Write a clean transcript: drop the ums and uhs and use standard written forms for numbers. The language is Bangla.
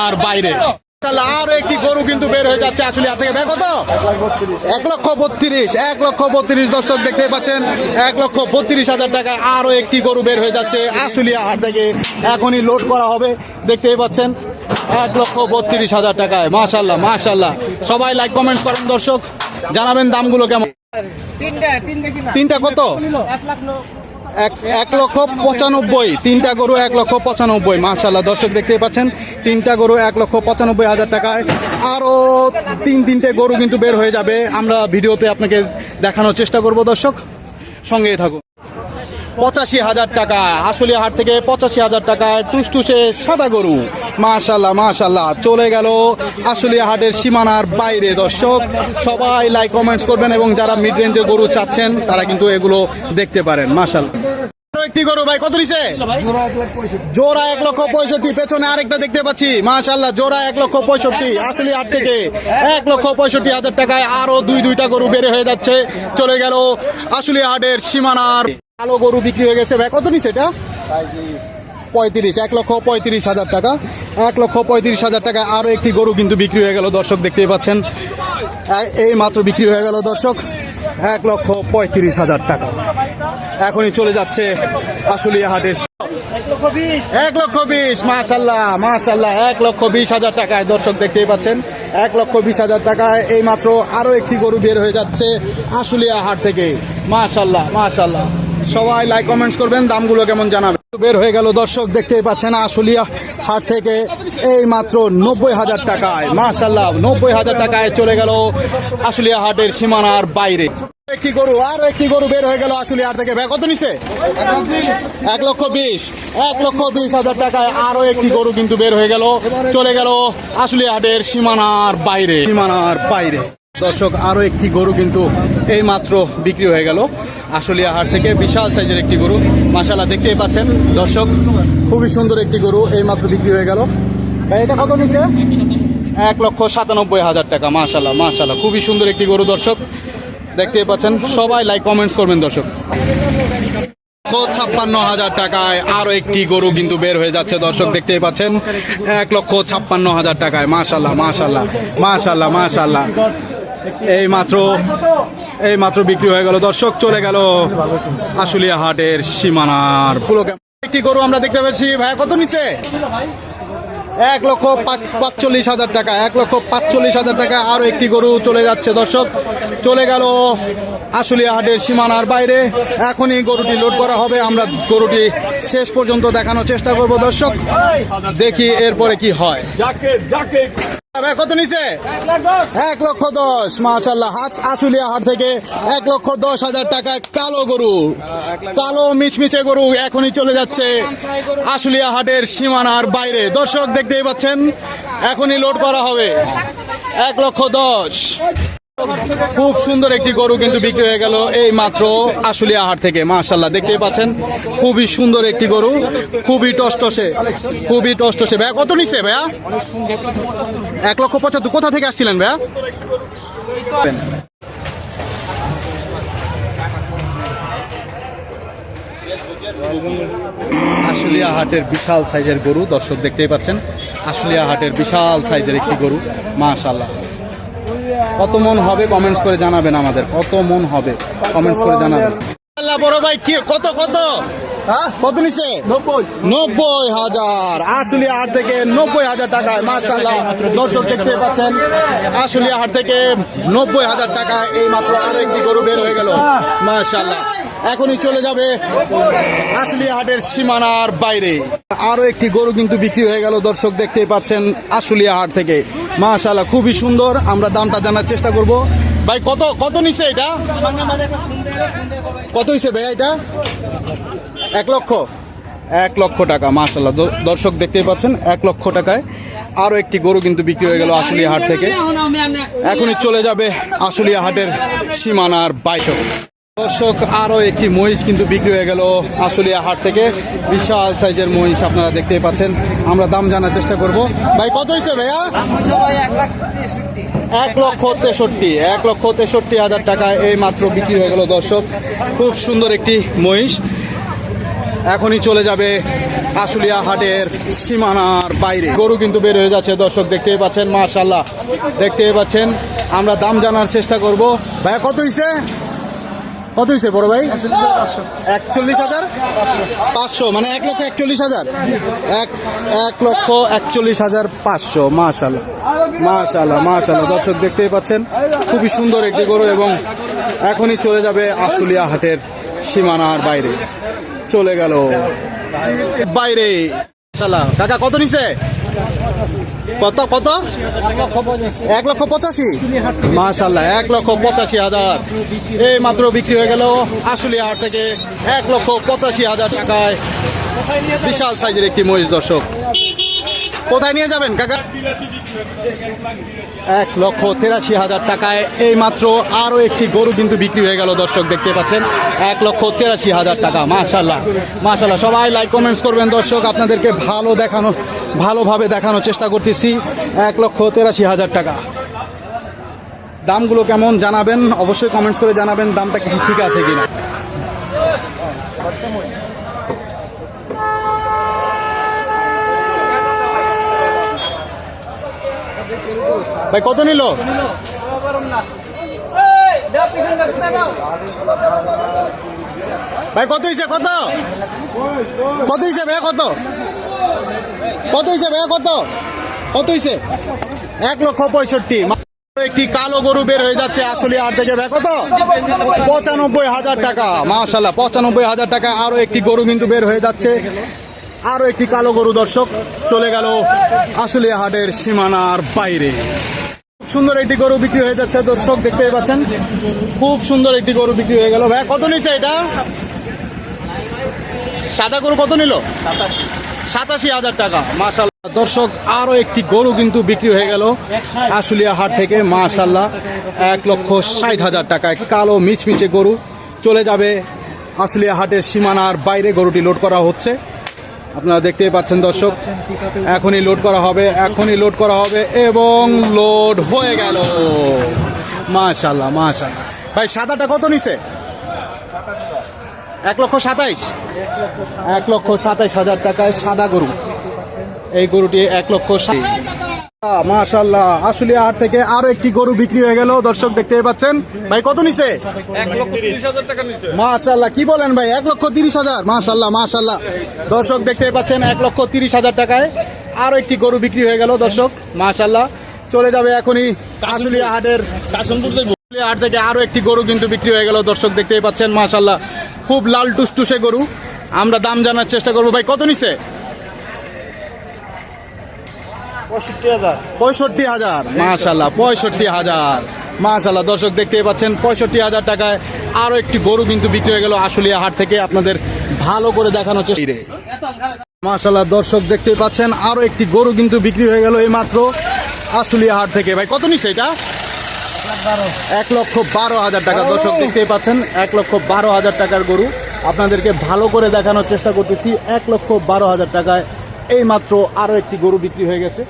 সীমানার বাইরে। আর একটি গরু কিন্তু বের হয়ে যাচ্ছে আশুলিয়া থেকে। ভাই কত? 1,32,000, 1,32,000 দর্শক দেখতে পাচ্ছেন, 1,32,000 টাকায় আরো একটি গরু বের হয়ে যাচ্ছে আশুলিয়া হাট থেকে। এখনই লোড করা হবে, দেখতেই পাচ্ছেন 1,32,000 টাকায়। মাশাল্লাহ মাশাল্লাহ, সবাই লাইক কমেন্টস করেন দর্শক, জানাবেন দামগুলো কেমন। তিনটা কত? 1,95,000, তিনটা গরু 1,95,000। মাশাল্লাহ দর্শক দেখতেই পাচ্ছেন, তিনটা গরু 1,95,000 টাকায়। আরো তিনটে গরু কিন্তু বের হয়ে যাবে, আমরা ভিডিওতে আপনাকে দেখানোর চেষ্টা করব দর্শক, সঙ্গেই থাকুন। 85,000 টাকা আশুলিয়া হাট থেকে, 85,000 টাকায় টুসটুসে সাদা গরু। মাশাল্লাহ মাশাল্লাহ, চলে গেল আশুলিয়া হাটের সীমানার বাইরে। দর্শক সবাই লাইক কমেন্টস করবেন, এবং যারা মিড রেঞ্জের গরু চাচ্ছেন তারা কিন্তু এগুলো দেখতে পারেন। মাশাল্লাহ একটি গরু ভাই কত নিছে? জোড়া 1,65,000। পেছনে আরেকটা দেখতে পাচ্ছি, মাশাল্লাহ জোড়া 1,65,000 আশুলিয়া হাট থেকে, 1,65,000 টাকায় আরো দুইটা গরু বেড়ে হয়ে যাচ্ছে। চলে গেল আশুলিয়া হাটের সীমানার। কালো গরু বিক্রি হয়ে গেছে ভাই, কত নিছে এটা? 1,35,000 টাকা, 1,35,000 টাকায় আরো একটি গরু কিন্তু বিক্রি হয়ে গেল দর্শক দেখতেই পাচ্ছেন, এই মাত্র বিক্রি হয়ে গেল দর্শক, 1,35,000 টাকা। এখনই চলে যাচ্ছে আশুলিয়া হাটের 1,20,000। মাশাল্লাহ মাশাল্লাহ, 1,20,000 টাকায় দর্শক দেখতেই পাচ্ছেন, 1,20,000 টাকায় এই মাত্র আরো একটি গরু বের হয়ে যাচ্ছে আশুলিয়া হাট থেকে। মাশাল্লাহ মাশাল্লাহ, সবাই লাইক কমেন্টস করবেন, দামগুলো কেমন জানাবেন। বের হয়ে গেল দর্শক দেখতেই পাচ্ছেন আশুলিয়া হাট থেকে এই মাত্র 90,000 টাকায়। মাশাল্লাহ 90,000 টাকায় চলে গেল আশুলিয়া হাটের সীমানার বাইরে। একটি গরু, আর একটি গরু বের হয়ে গেল আশুলিয়া হাট থেকে। ভাই কত নিছে? 1,20,000, 1,20,000 টাকায় আরো একটি গরু কিন্তু বের হয়ে গেল, চলে গেল আশুলিয়া হাটের সীমানার বাইরে। সীমানার বাইরে দর্শক আরো একটি গরু কিন্তু এই মাত্র বিক্রি হয়ে গেল আশুলিয়া হাট থেকে, বিশাল সাইজের একটি গরু। মাশাল্লাহ দেখতেই পাচ্ছেন দর্শক, খুবই সুন্দর একটি গরু এই মাত্র বিক্রি হয়ে গেল। ভাই এটা কত নিছে? 1,97,000 টাকা। মাশাল্লাহ মাশাল্লাহ, খুবই সুন্দর একটি গরু দর্শক দেখতেই পাচ্ছেন, সবাই লাইক কমেন্টস করবেন দর্শক। 1,56,000 টাকায় আরো একটি গরু কিন্তু বের হয়ে যাচ্ছে দর্শক দেখতেই পাচ্ছেন, 1,56,000 টাকায়। মাশাল্লাহ মাশাল্লাহ মাশাল্লাহ মাশাল্লাহ, এই মাত্র বিক্রি হয়ে গেল দর্শক, চলে গেল আশুলিয়া হাটের সীমানার পুরো। একটি গরু আমরা দেখতে পাচ্ছি, ভাই কত নিছে? 1,45,000 টাকা, 1,45,000 টাকা আরো একটি গরু চলে যাচ্ছে দর্শক, চলে গেল আশুলিয়া হাটের সীমানার বাইরে। এখনই গরুটি লোড করা হবে, আমরা গরুটি শেষ পর্যন্ত দেখানোর চেষ্টা করব দর্শক, দেখি এরপরে কি হয়। কত নিছে? 1,10,000। মাশাল্লাহ, আশুলিয়া হাট থেকে 1,10,000 টাকায় কালো গরু, কালো মিচমিচে গরু এখনই চলে যাচ্ছে আশুলিয়া হাটের সীমানার বাইরে। দর্শক দেখতেই পাচ্ছেন, এখনই লোড করা হবে। 1,10,000। খুব সুন্দর একটি গরু কিন্তু বিক্রি হয়ে গেল এই মাত্র আশুলিয়া হাট থেকে। মাশাল্লাহ দেখতেই পাচ্ছেন, খুবই সুন্দর একটি গরু, খুবই টসটসে, খুবই টসটসে। ভাইয়া কত নিছে ভাইয়া? 1,75,000। কোথা থেকে আসছিলেন ভাইয়া? আশুলিয়া হাটের বিশাল সাইজের গরু দর্শক দেখতেই পাচ্ছেন, আশুলিয়া হাটের বিশাল সাইজের একটি গরু। মাশাল্লাহ, কত মন হবে কমেন্টস করে জানাবেন, আমাদের কত মন হবে কমেন্টস করে জানাবেন। বড় ভাই কি কত কত কত নিছে? 90,000 আশুলিয়া হাট থেকে, 90,000 টাকায়। মাশাল্লাহ দর্শক দেখতে পাচ্ছেন, আশুলিয়া হাট থেকে 90,000 টাকায় এই মাত্র আরো একটি গরু বের হয়ে গেল। মাশাল্লাহ, এখনই চলে যাবে আশুলিয়া হাটের সীমানার বাইরে। আরো একটি গরু কিন্তু বিক্রি হয়ে গেল দর্শক দেখতেই পাচ্ছেন আশুলিয়া হাট থেকে। মাশাল্লাহ খুবই সুন্দর, আমরা দামটা জানার চেষ্টা করব। ভাই কত কত নিছে এটা? কত হয়েছে ভাই এটা? 1,00,000 টাকা। মাশাল্লাহ দর্শক দেখতেই পাচ্ছেন, 1,00,000 টাকায় আরো একটি গরু কিন্তু বিক্রি হয়ে গেল আশুলিয়া হাট থেকে। এখনই চলে যাবে আশুলিয়া হাটের সীমানার বাইরে। দর্শক আরো একটি মহিষ কিন্তু বিক্রি হয়ে গেল আশুলিয়া হাট থেকে, বিশাল সাইজের মহিষ আপনারা দেখতেই পাচ্ছেন, আমরা দাম জানার চেষ্টা করব। ভাই কত হয়েছে ভাইয়া? 1,63,000 টাকায় এই মাত্র বিক্রি হয়ে গেল দর্শক, খুব সুন্দর একটি মহিষ। এখনই চলে যাবে আশুলিয়া হাটের সীমানার বাইরে। গরু কিন্তু বের হয়ে যাচ্ছে দর্শক, দেখতেই পাচ্ছেন মাশাআল্লাহ, দেখতেই পাচ্ছেন। আমরা দাম জানার চেষ্টা করব। ভাইয়া কত হইছে, কত হয়েছে বড় ভাই? 41,500, মানে 1,41,000, 1,41,500। মাশাআল্লাহ মাশাআল্লাহ মাশাআল্লাহ, দর্শক দেখতেই পাচ্ছেন খুবই সুন্দর একটি গরু, এবং এখনই চলে যাবে আশুলিয়া হাটের সীমানার বাইরে। চলে গেল বাইরে। মাশাআল্লাহ, কাকা কত নিছে? কত কত? 1,85,000। মাশাআল্লাহ, 1,85,000 এই মাত্র বিক্রি হয়ে গেল আশুলিয়া হাট থেকে 1,85,000 টাকায়। বিশাল সাইজের একটি মহিষ দর্শক। কোথায় নিয়ে যাবেন কাকা? 1,83,000 টাকায় এই মাত্র আরো একটি গরু কিন্তু বিক্রি হয়ে গেল দর্শক, দেখতে পাচ্ছেন 1,83,000 টাকা। মাশাআল্লাহ মাশাআল্লাহ, সবাই লাইক কমেন্টস করবেন দর্শক, আপনাদেরকে ভালোভাবে দেখানোর চেষ্টা করতেছি। 1,83,000 টাকা। দামগুলো কেমন জানাবেন, অবশ্যই কমেন্টস করে জানাবেন দামটা কি ঠিক আছে কিনা। ভাই কত নিল? ভাই কত হয়েছে? কত কত হয়েছে ভাইয়া? কত কত হয়েছে ভাইয়া? কত কত হয়েছে? 1,65,000। একটি কালো গরু বের হয়ে যাচ্ছে আশুলিয়া হাট থেকে। ভাই কত? 95,000 টাকা। মাশাআল্লাহ, 95,000 টাকা আরো একটি গরু কিন্তু বের হয়ে যাচ্ছে, আরো একটি কালো গরু দর্শক চলে গেল আশুলিয়া হাটের সীমানার বাইরে। সুন্দর একটি গরু বিক্রি হয়ে যাচ্ছে দর্শক, দেখতেই পাচ্ছেন খুব সুন্দর একটি গরু বিক্রি হয়ে গেল। ভাই কত নিছে এটা? সাদা গরু কত নিল? 87,000 টাকা। মাশাআল্লাহ দর্শক, আরো একটি গরু কিন্তু বিক্রি হয়ে গেল আশুলিয়া হাট থেকে। মাশাআল্লাহ, 1,60,000 টাকায় কালো মিচমিচে গরু চলে যাবে আশুলিয়া হাটের সীমানার বাইরে। গরুটি লোড করা হচ্ছে, আপনারা দেখতেই পাচ্ছেন দর্শক, এখনই লোড করা হবে, এখনই লোড করা হবে এবং লোড হয়ে গেল। মাশাআল্লাহ মাশাআল্লাহ। ভাই সাদাটা কত নিছে? 1,27,000। 1,27,000 টাকায় সাদা গরু। এই গরুটি 1,60,000। মাশাআল্লাহ, আশুলিয়া হাট থেকে আরো একটি গরু বিক্রি হয়ে গেল দর্শক, দেখতেই পাচ্ছেন। ভাই কত নিছে? 1,30,000 টাকা নিছে। মাশাআল্লাহ, কি বলেন ভাই? 1,30,000। মাশাআল্লাহ মাশাআল্লাহ, দর্শক দেখতেই পাচ্ছেন 1,30,000 টাকায় আরো একটি গরু বিক্রি হয়ে গেল দর্শক। মাশাআল্লাহ, চলে যাবে এখনই আশুলিয়া হাটের হাট থেকে আরো একটি গরু কিন্তু বিক্রি হয়ে গেল দর্শক, দেখতেই পাচ্ছেন। মাশাআল্লাহ, খুব লাল টুসটুসে গরু। আমরা দাম জানার চেষ্টা করবো। ভাই কত নিছে? 65,000। মাশাআল্লাহ, 65,000। মাশাআল্লাহ দর্শক দেখতেই পাচ্ছেন 65,000 টাকায় আরো একটি গরু কিন্তু বিক্রি হয়ে গেল আশুলিয়া হাট থেকে। আপনাদের ভালো করে দেখানোর চেষ্টা। মাশাআল্লাহ দর্শক দেখতেই পাচ্ছেন আরো একটি গরু কিন্তু বিক্রি হয়ে গেল এই মাত্র আশুলিয়া হাট থেকে। ভাই কত নিছে এটা? 1,12,000 টাকা। দর্শক দেখতেই পাচ্ছেন 1,12,000 টাকার গরু। আপনাদেরকে ভালো করে দেখানোর চেষ্টা করতেছি। 1,12,000 টাকায় এই মাত্র আরো একটি গরু বিক্রি হয়ে গেছে।